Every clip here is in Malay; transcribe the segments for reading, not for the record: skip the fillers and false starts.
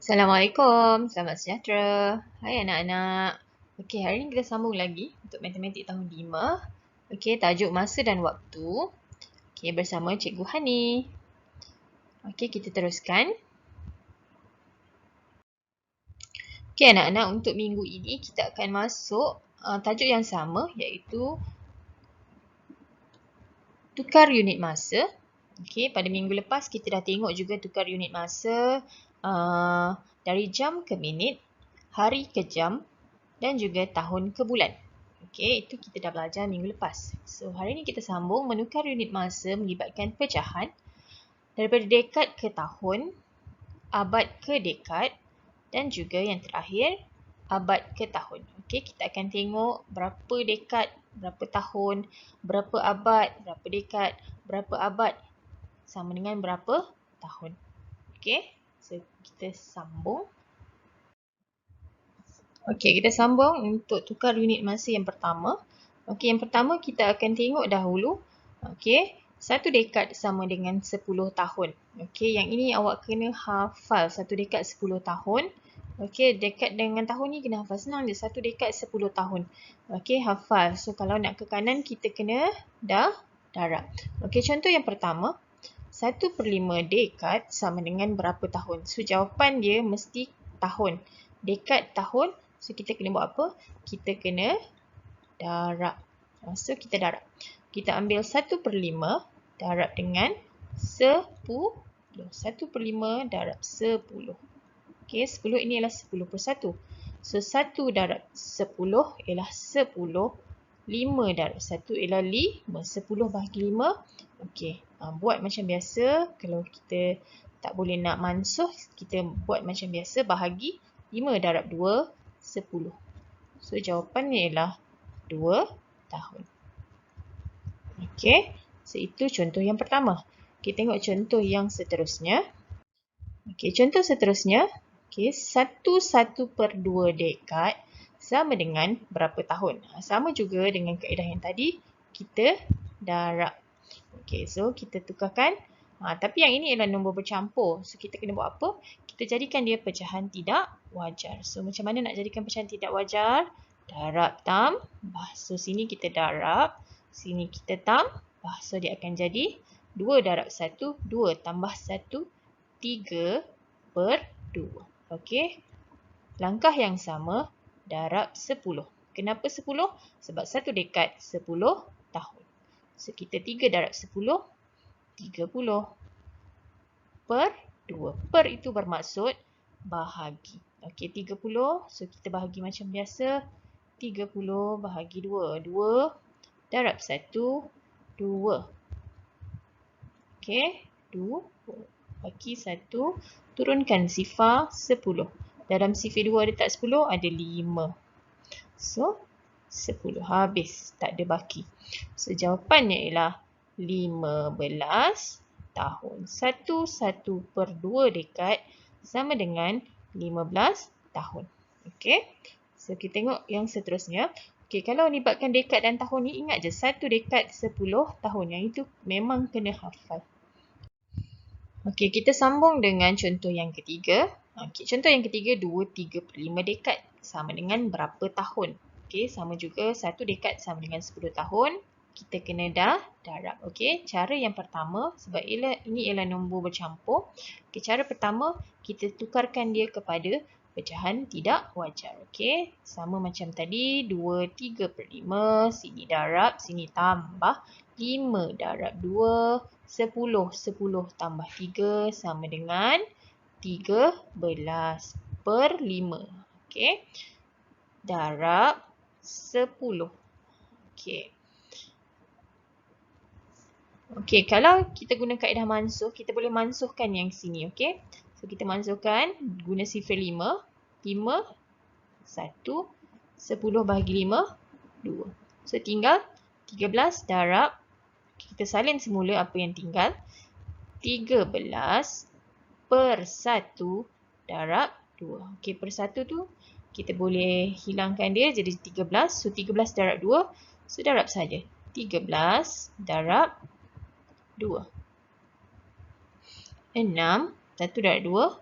Assalamualaikum, selamat sejahtera. Hai anak-anak. Okey, hari ini kita sambung lagi untuk matematik tahun 5. Okey, tajuk masa dan waktu. Okey, bersama Cikgu Hani. Okey, kita teruskan. Okey anak-anak, untuk minggu ini kita akan masuk tajuk yang sama iaitu tukar unit masa. Okey, pada minggu lepas kita dah tengok juga tukar unit masa dari jam ke minit, hari ke jam dan juga tahun ke bulan. Okey, itu kita dah belajar minggu lepas. So, hari ini kita sambung menukar unit masa melibatkan pecahan daripada dekad ke tahun, abad ke dekad dan juga yang terakhir, abad ke tahun. Okey, kita akan tengok berapa dekad, berapa tahun, berapa abad, berapa dekad, berapa abad sama dengan berapa tahun. Okey, so kita sambung. Okey, kita sambung untuk tukar unit masa yang pertama. Okey, yang pertama kita akan tengok dahulu. Okey, satu dekad sama dengan 10 tahun. Okey, yang ini awak kena hafal satu dekad 10 tahun. Okey, dekad dengan tahun ni kena hafal. Senang je, satu dekad 10 tahun. Okey, hafal. So, kalau nak ke kanan, kita kena darab. Okey, contoh yang pertama. 1/5 dekad sama dengan berapa tahun? So, jawapan dia mesti tahun. Dekad tahun. So, kita kena buat apa? Kita kena darab. So, kita darab. Kita ambil 1/5 darab dengan 10. 1/5 darab 10. Okey, 10 ini ialah 10/1. So, 1 darab 10 ialah 10. 5 darab 1 ialah 5. 10 bahagi 5. Okey, buat macam biasa. Kalau kita tak boleh nak mansuh, kita buat macam biasa. Bahagi 5 darab 2, 10. So, jawapannya ialah 2 tahun. Okey, so itu contoh yang pertama. Kita tengok contoh yang seterusnya. Okey, contoh seterusnya. Okey, 1/2 dekad sama dengan berapa tahun? Sama juga dengan kaedah yang tadi, kita darab. Okey, so kita tukarkan. Tapi yang ini ialah nombor bercampur. So, kita kena buat apa? Kita jadikan dia pecahan tidak wajar. So, macam mana nak jadikan pecahan tidak wajar? Darab tambah. So, sini kita darab. Sini kita tambah. So, dia akan jadi 2 darab 1, 2 tambah 1, 3/2. Okey. Langkah yang sama, darab 10. Kenapa 10? Sebab satu dekad 10 tahun. So, kita 3 darab 10, 30 per 2. Per itu bermaksud bahagi. Okey, 30. So, kita bahagi macam biasa. 30 bahagi 2. 2 darab 1, 2. Okey, 2 bagi 1. Turunkan sifar 10. Dalam sifar 2 ada tak 10? Ada 5. So, 10. Habis. Tak ada baki. So, jawapannya ialah 15 tahun. 1/2 dekad sama dengan 15 tahun. Okey. So, kita tengok yang seterusnya. Okey, kalau libatkan dekad dan tahun ni, ingat je 1 dekad 10 tahun. Yang itu memang kena hafal. Okey, kita sambung dengan contoh yang ketiga. Okey, contoh yang ketiga, 2/3/5 dekad sama dengan berapa tahun? Okey, sama juga 1 dekad sama dengan 10 tahun. Kita kena darab. Okey, cara yang pertama, sebab ini ialah nombor bercampur. Okey, cara pertama, kita tukarkan dia kepada pecahan tidak wajar. Okey, sama macam tadi, 2/3/5, sini darab, sini tambah. 5 darab 2, 10. 10 tambah 3 sama dengan 13/5. Okey, darab 10. Okey. Okey, kalau kita guna kaedah mansuh, kita boleh mansuhkan yang sini. Okey, so kita mansuhkan guna sifar 5. 5, 1, 10 bahagi 5, 2. So, tinggal 13 darab. Kita salin semula apa yang tinggal. 13/1 darab 2. Okey, per 1 tu kita boleh hilangkan dia jadi 13. So, 13 darab 2. So, darab saja. 13 darab 2. 6. 1 darab 2.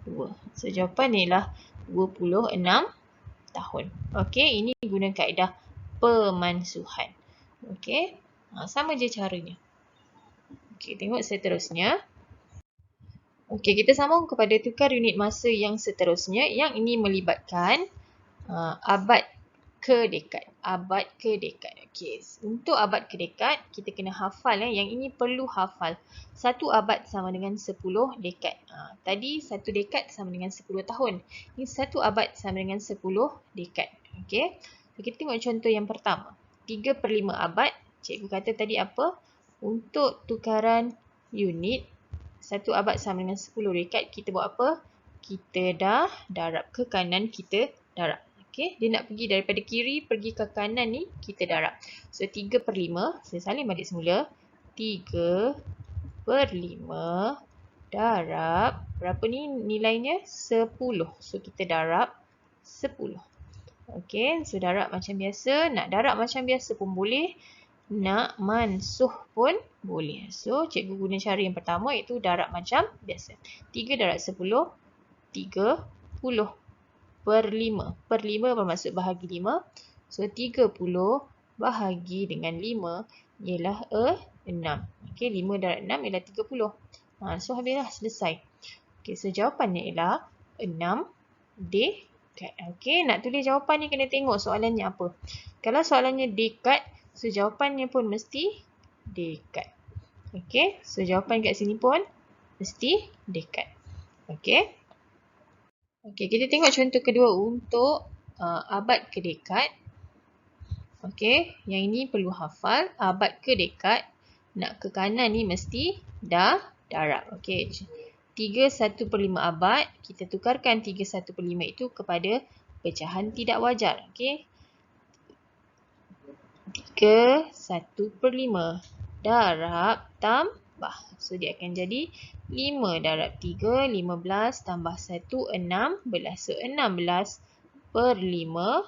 2. So, jawapan ialah 26 tahun. Okey, ini guna kaedah pemansuhan. Okey, sama je caranya. Okey, tengok seterusnya. Okey, kita sambung kepada tukar unit masa yang seterusnya. Yang ini melibatkan abad ke dekad. Abad ke dekad. Okey, untuk abad ke dekad, kita kena hafal. Yang ini perlu hafal. 1 abad sama dengan 10 dekad. Tadi 1 dekad sama dengan 10 tahun. Ini 1 abad sama dengan 10 dekad. Okey, so, kita tengok contoh yang pertama. 3/5 abad. Cikgu kata tadi apa? Untuk tukaran unit 1 abad sama dengan 10 dekad, kita buat apa? Kita dah darab ke kanan, kita darab. Okey, dia nak pergi daripada kiri pergi ke kanan ni, kita darab. So, 3/5, saya salin balik semula. 3/5 darab, berapa ni nilainya? 10. So, kita darab 10. Okey, so darab macam biasa. Nak darab macam biasa pun boleh. Nak mansuh pun boleh. So, cikgu guna cara yang pertama iaitu darab macam biasa. 3 darab 10, 30 per 5. Per 5 bermaksud bahagi 5. So, 30 bahagi dengan 5 ialah 6. Okey, 5 darab 6 ialah 30. So, habislah selesai. Okey, so jawapannya ialah 6 dekad. Okey, nak tulis jawapan ni kena tengok soalannya apa. Kalau soalannya dekad, so jawapannya pun mesti dekad. Okey, so jawapan kat sini pun mesti dekad. Okey. Okey, kita tengok contoh kedua untuk abad ke dekad. Okey, yang ini perlu hafal. Abad ke dekad, nak ke kanan ni mesti dah darab. Okey, 3/1/5 abad, kita tukarkan 3/1/5 itu kepada pecahan tidak wajar. Okey, 3/1/5 darab tambah. So, dia akan jadi 5 darab 3, 15 tambah 1, 16. So, 16/5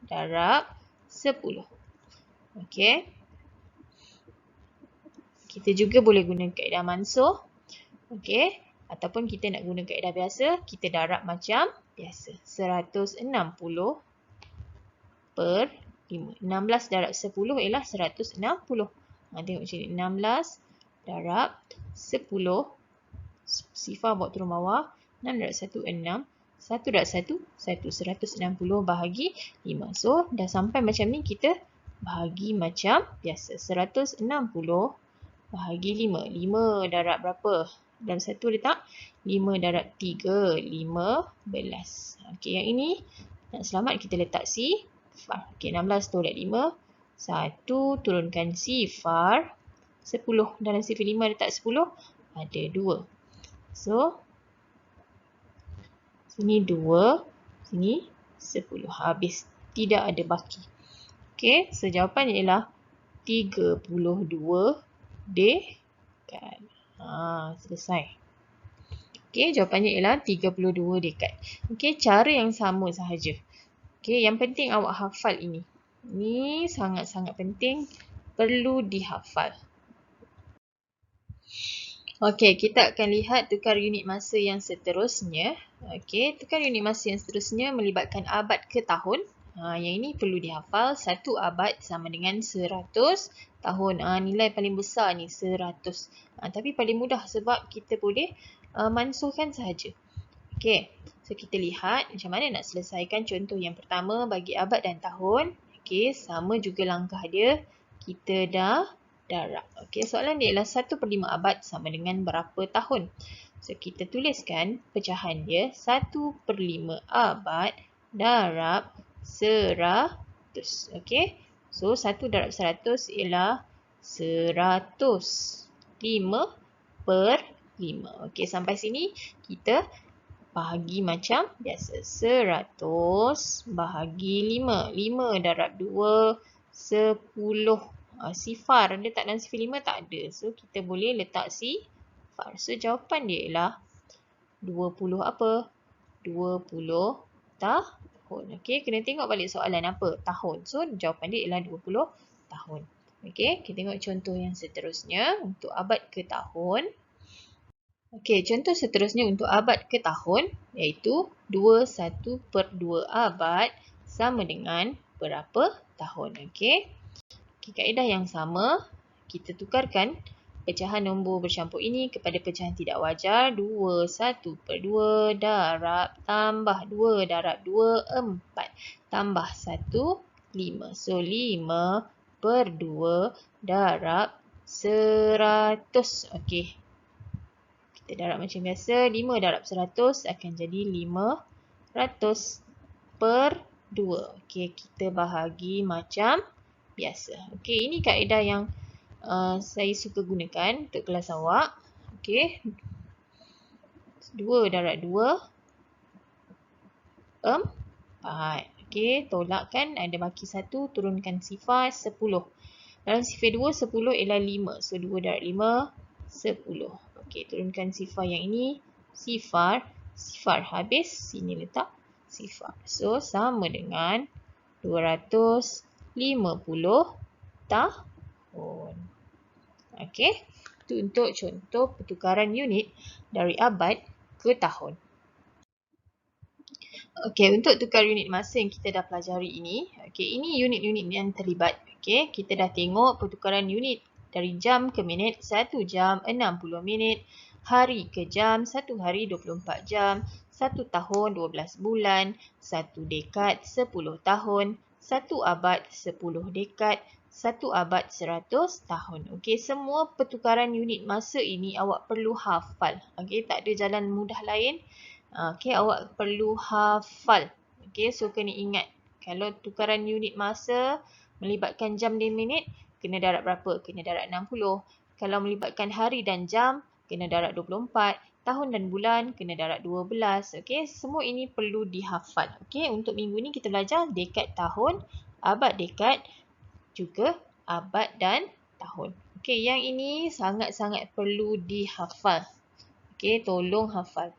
darab 10. Okey. Kita juga boleh guna kaedah mansuh. Okey. Ataupun kita nak guna kaedah biasa, kita darab macam biasa. 160 per 5. 16 darab 10 ialah 160. Tengok macam ni. 16 darab 10. Sifar bawa turun bawah. 6 darab 1, 6. 1 darab 1, 1. 160 bahagi 5. So, dah sampai macam ni, kita bahagi macam biasa. 160 bahagi 5. 5 darab berapa? Dalam satu letak 5 darab 3, 15. Okey, yang ini nak selamat kita letak sifar. Okey, 16 tolak 5. 1 turunkan sifar 10. Dalam sifar 5 letak 10, ada 2. So, sini 2, sini 10. Habis. Tidak ada baki. Okey, so jawapan ialah 32 dekad. Selesai. Okey, jawapannya ialah 32 dekad. Okey, cara yang sama sahaja. Okey, yang penting awak hafal ini. Ini sangat-sangat penting, perlu dihafal. Okey, kita akan lihat tukar unit masa yang seterusnya. Okey, tukar unit masa yang seterusnya melibatkan abad ke tahun. Yang ini perlu dihafal. 1 abad sama dengan 100 tahun. Nilai paling besar ni 100. Tapi paling mudah sebab kita boleh mansuhkan sahaja. Okey, so kita lihat macam mana nak selesaikan contoh yang pertama bagi abad dan tahun. Okey, sama juga langkah dia. Kita dah darab. Okey, soalan dia ialah 1/5 abad sama dengan berapa tahun? So, kita tuliskan pecahan dia. 1/5 abad darab 100. Okey, so 1 darab 100 ialah 100. 5 per 5. Okey, sampai sini kita bahagi macam biasa. 100 bahagi 5. 5 darab 2, 10. Sifar ada tak dalam sifar 5? Tak ada. So, kita boleh letak sifar. So, jawapan dia ialah 20 apa? 20 tahun. Okey, kena tengok balik soalan apa? Tahun. So, jawapan dia ialah 20 tahun. Okey, kita tengok contoh yang seterusnya untuk abad ke tahun. Okey, contoh seterusnya untuk abad ke tahun iaitu 21/2 abad sama dengan berapa tahun. Okey. Okay, kaedah yang sama, kita tukarkan pecahan nombor bercampur ini kepada pecahan tidak wajar. 21/2 darab tambah 2 darab 2, 4. Tambah 1, 5. So, 5/2 darab 100. Okey. Kita darab macam biasa. 5 darab 100 akan jadi 500/2. Okey, kita bahagi macam biasa. Okey, ini kaedah yang saya suka gunakan untuk kelas awak. Okey. 2 darab 2, 4. Okey, tolakkan. Ada baki 1, turunkan sifar 10. Dalam sifar 2, 10 ialah 5. So, 2 darab 5, 10. Okey, turunkan sifar yang ini. Sifar. Sifar habis. Sini letak sifar. So, sama dengan 250 tahun. Okey, itu untuk contoh pertukaran unit dari abad ke tahun. Okey, untuk tukar unit masa yang kita dah pelajari ini, okey, ini unit-unit yang terlibat. Okey, kita dah tengok pertukaran unit dari jam ke minit, 1 jam 60 minit, hari ke jam, 1 hari 24 jam, 1 tahun 12 bulan, 1 dekad 10 tahun, 1 abad 10 dekad, 1 abad 100 tahun. Okey, semua pertukaran unit masa ini awak perlu hafal. Okey, tak ada jalan mudah lain. Okey, awak perlu hafal. Okey, so kena ingat. Kalau tukaran unit masa melibatkan jam dan minit, kena darab berapa? Kena darab 60. Kalau melibatkan hari dan jam, kena darab 24. Tahun dan bulan, kena darab 12. Okey, semua ini perlu dihafal. Okey, untuk minggu ni kita belajar dekad tahun, abad dekad, juga abad dan tahun. Okey, yang ini sangat-sangat perlu dihafal. Okey, tolong hafal.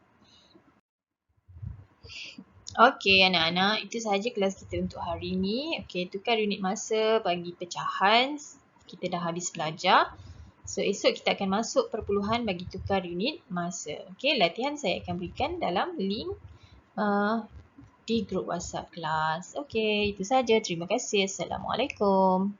Okey anak-anak, itu sahaja kelas kita untuk hari ini. Okey, tukar unit masa bagi pecahan. Kita dah habis belajar. So, esok kita akan masuk perpuluhan bagi tukar unit masa. Okey, latihan saya akan berikan dalam link di grup WhatsApp kelas. Okey, itu sahaja. Terima kasih. Assalamualaikum.